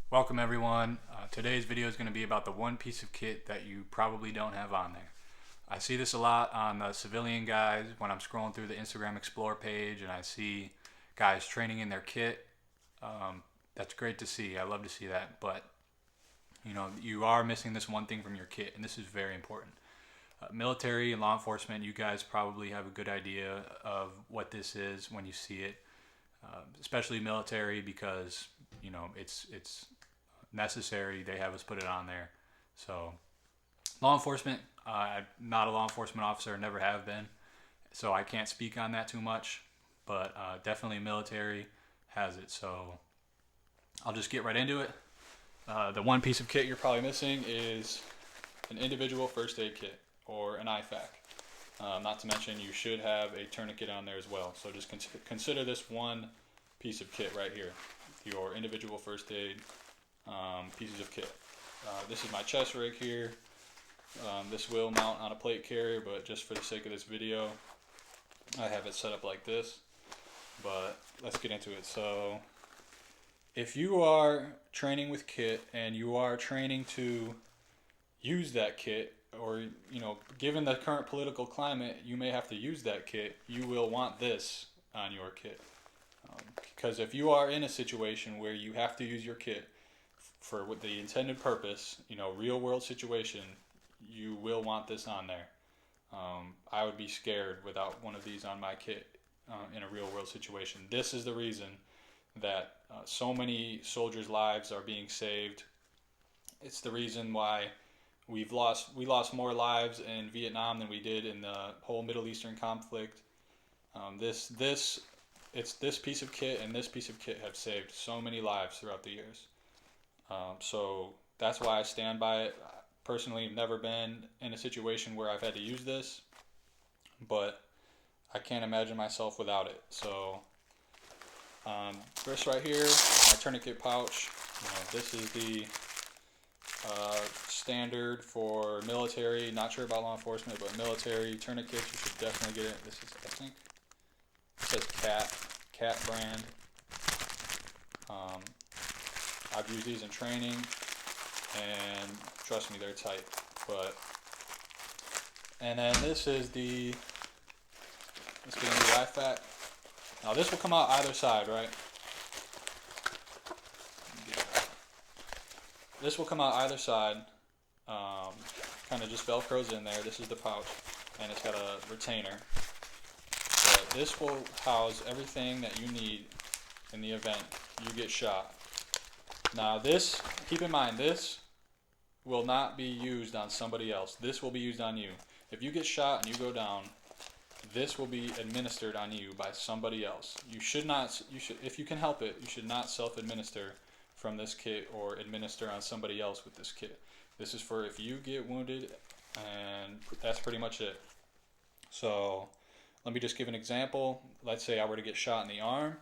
Welcome everyone. Today's video is going to be about the one piece of kit that you probably don't have on there. I see this a lot on the civilian guys when I'm scrolling through the Instagram Explore page and I see guys training in their kit. That's great to see. I love to see that, but you are missing this one thing from your kit, and this is very important. Military and law enforcement, you guys probably have a good idea of what this is when you see it, especially military because it's necessary. They have us put it on there. So law enforcement, I'm not a law enforcement officer, never have been, so I can't speak on that too much. But definitely military has it. So I'll just get right into it. The one piece of kit you're probably missing is an individual first aid kit or an IFAK. Not to mention you should have a tourniquet on there as well. So just consider this one piece of kit right here, your individual first aid pieces of kit. This is my chest rig here. This will mount on a plate carrier, but just for the sake of this video, I have it set up like this. But let's get into it. So if you are training with kit and you are training to use that kit, or given the current political climate, you may have to use that kit, you will want this on your kit. Because if you are in a situation where you have to use your kit for what the intended purpose, real world situation, you will want this on there. I would be scared without one of these on my kit in a real world situation. This is the reason that so many soldiers' lives are being saved. It's the reason why we lost more lives in Vietnam than we did in the whole Middle Eastern conflict. It's this piece of kit and this piece of kit have saved so many lives throughout the years. So that's why I stand by it. Personally, I've never been in a situation where I've had to use this, but I can't imagine myself without it. So this right here, my tourniquet pouch. This is the standard for military. Not sure about law enforcement, but military tourniquets, you should definitely get it. This is, I think, it says Cat brand. I've used these in training, and trust me, they're tight. And then this is the IFAK. Now this will come out either side, right? This will come out either side. Kind of just velcros in there. This is the pouch, and it's got a retainer. But this will house everything that you need in the event you get shot. Now this, keep in mind, this will not be used on somebody else. This will be used on you. If you get shot and you go down, this will be administered on you by somebody else. You should, if you can help it, you should not self-administer from this kit or administer on somebody else with this kit. This is for if you get wounded, and that's pretty much it. So let me just give an example. Let's say I were to get shot in the arm.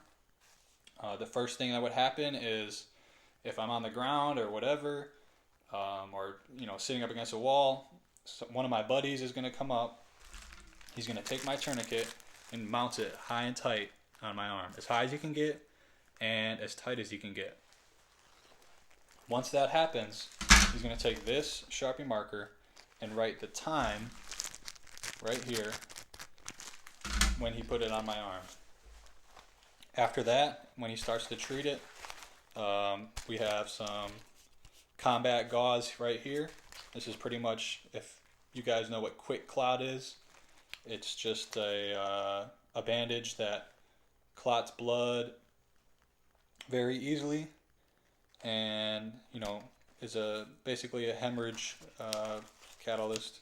The first thing that would happen is, if I'm on the ground or whatever, or sitting up against a wall, one of my buddies is going to come up. He's going to take my tourniquet and mount it high and tight on my arm, as high as he can get and as tight as he can get. Once that happens, he's going to take this Sharpie marker and write the time right here when he put it on my arm. After that, when he starts to treat it, we have some combat gauze right here. This is pretty much, if you guys know what quick clot is, it's just a bandage that clots blood very easily, and is basically a hemorrhage catalyst,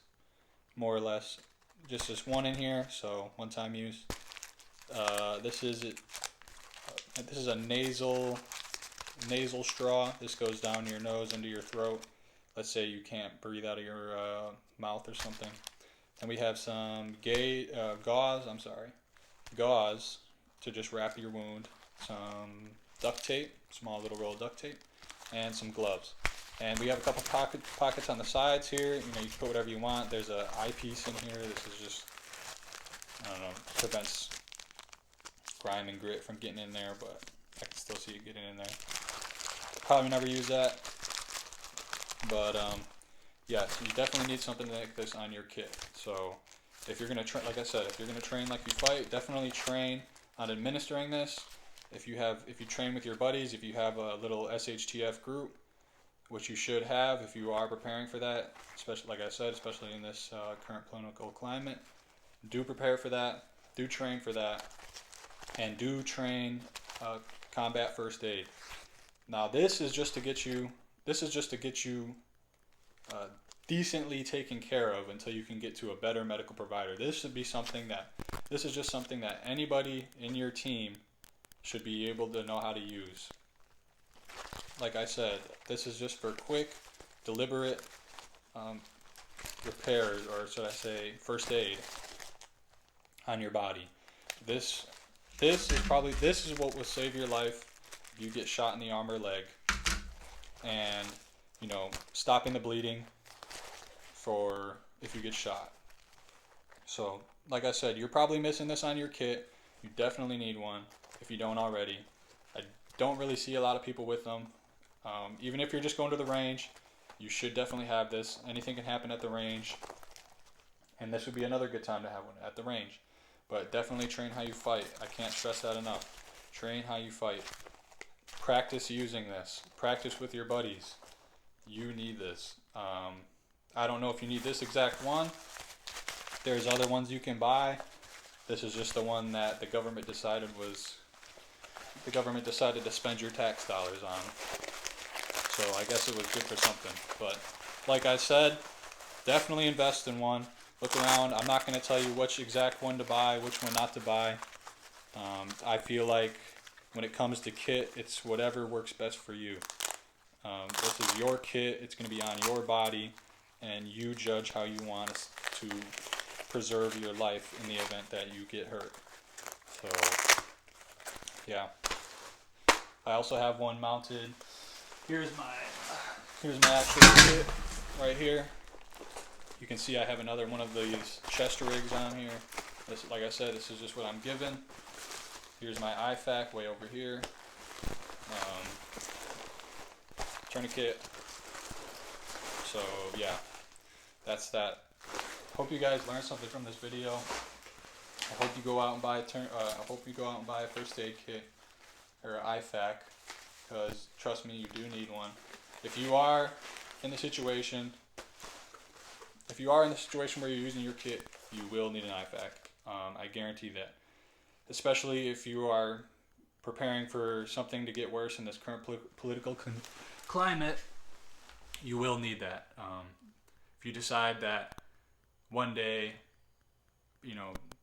more or less. Just this one in here, so one-time use. This is a nasal straw. This goes down your nose into your throat. Let's say you can't breathe out of your mouth or something. And we have some gauze to just wrap your wound. Some duct tape, small little roll of duct tape, and some gloves. And we have a couple pockets on the sides here. You can put whatever you want. There's an eyepiece in here. This is just, prevents grime and grit from getting in there, but I can still see it getting in there. probably never use that. But yeah, so you definitely need something like this on your kit. So if you're gonna train, like I said, if you're gonna train like you fight, definitely train on administering this. If you train with your buddies, if you have a little SHTF group, which you should have if you are preparing for that, especially like I said, especially in this current political climate, do prepare for that, do train for that, and do train combat first aid. Now this is just to get you. Decently taken care of until you can get to a better medical provider. This is just something that anybody in your team should be able to know how to use. Like I said, this is just for quick, deliberate repairs, or should I say first aid on your body. This is what will save your life if you get shot in the arm or leg, and stopping the bleeding for if you get shot. So like I said, you're probably missing this on your kit. You definitely need one if you don't already. I don't really see a lot of people with them. Even if you're just going to the range, you should definitely have this. Anything can happen at the range, and this would be another good time to have one at the range. But definitely train how you fight. I can't stress that enough. Train how you fight. Practice using this. Practice with your buddies. You need this. I don't know if you need this exact one. There's other ones you can buy. This is just the one that the government decided to spend your tax dollars on. So I guess it was good for something. But like I said, definitely invest in one. Look around. I'm not going to tell you which exact one to buy, which one not to buy. I feel like when it comes to kit, it's whatever works best for you. This is your kit. It's going to be on your body, and you judge how you want to preserve your life in the event that you get hurt. So, yeah. I also have one mounted. Here's my actual kit right here. You can see I have another one of these chest rigs on here. This, like I said, this is just what I'm given. Here's my IFAK way over here. Tourniquet. So yeah, that's that. Hope you guys learned something from this video. I hope you go out and buy a first aid kit or IFAK, because trust me, you do need one. If you are in the situation where you're using your kit, you will need an IFAK. I guarantee that. Especially if you are preparing for something to get worse in this current political climate, you will need that. If you decide that one day,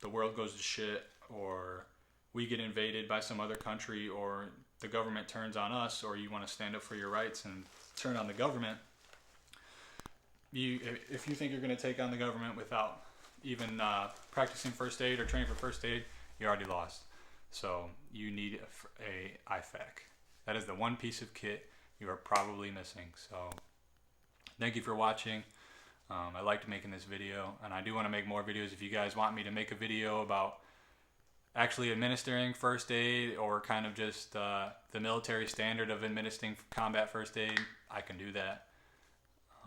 the world goes to shit, or we get invaded by some other country, or the government turns on us, or you want to stand up for your rights and turn on the government, if you think you're going to take on the government without even practicing first aid or training for first aid, you're already lost. So you need a IFAK. That is the one piece of kit you are probably missing. So thank you for watching. I liked making this video, and I do want to make more videos. If you guys want me to make a video about actually administering first aid, or kind of just the military standard of administering combat first aid, I can do that.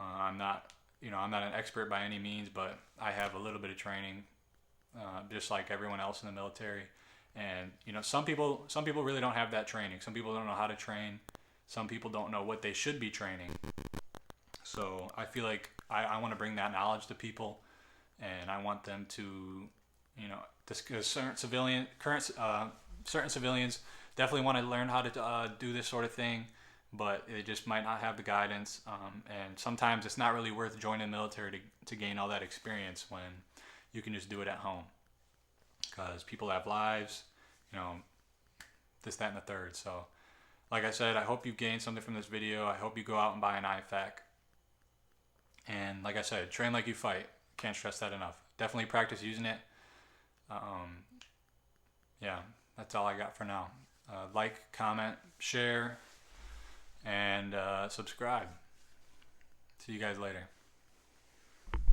I'm not an expert by any means, but I have a little bit of training, just like everyone else in the military. And some people really don't have that training. Some people don't know how to train. Some people don't know what they should be training. So I feel like I want to bring that knowledge to people, and I want them to, because certain civilians definitely want to learn how to do this sort of thing, but they just might not have the guidance. And sometimes it's not really worth joining the military to gain all that experience when you can just do it at home. Because people have lives, this, that, and the third. So, like I said, I hope you gained something from this video. I hope you go out and buy an IFAK. And like I said, train like you fight. Can't stress that enough. Definitely practice using it. Yeah, that's all I got for now. Like, comment, share, and subscribe. See you guys later.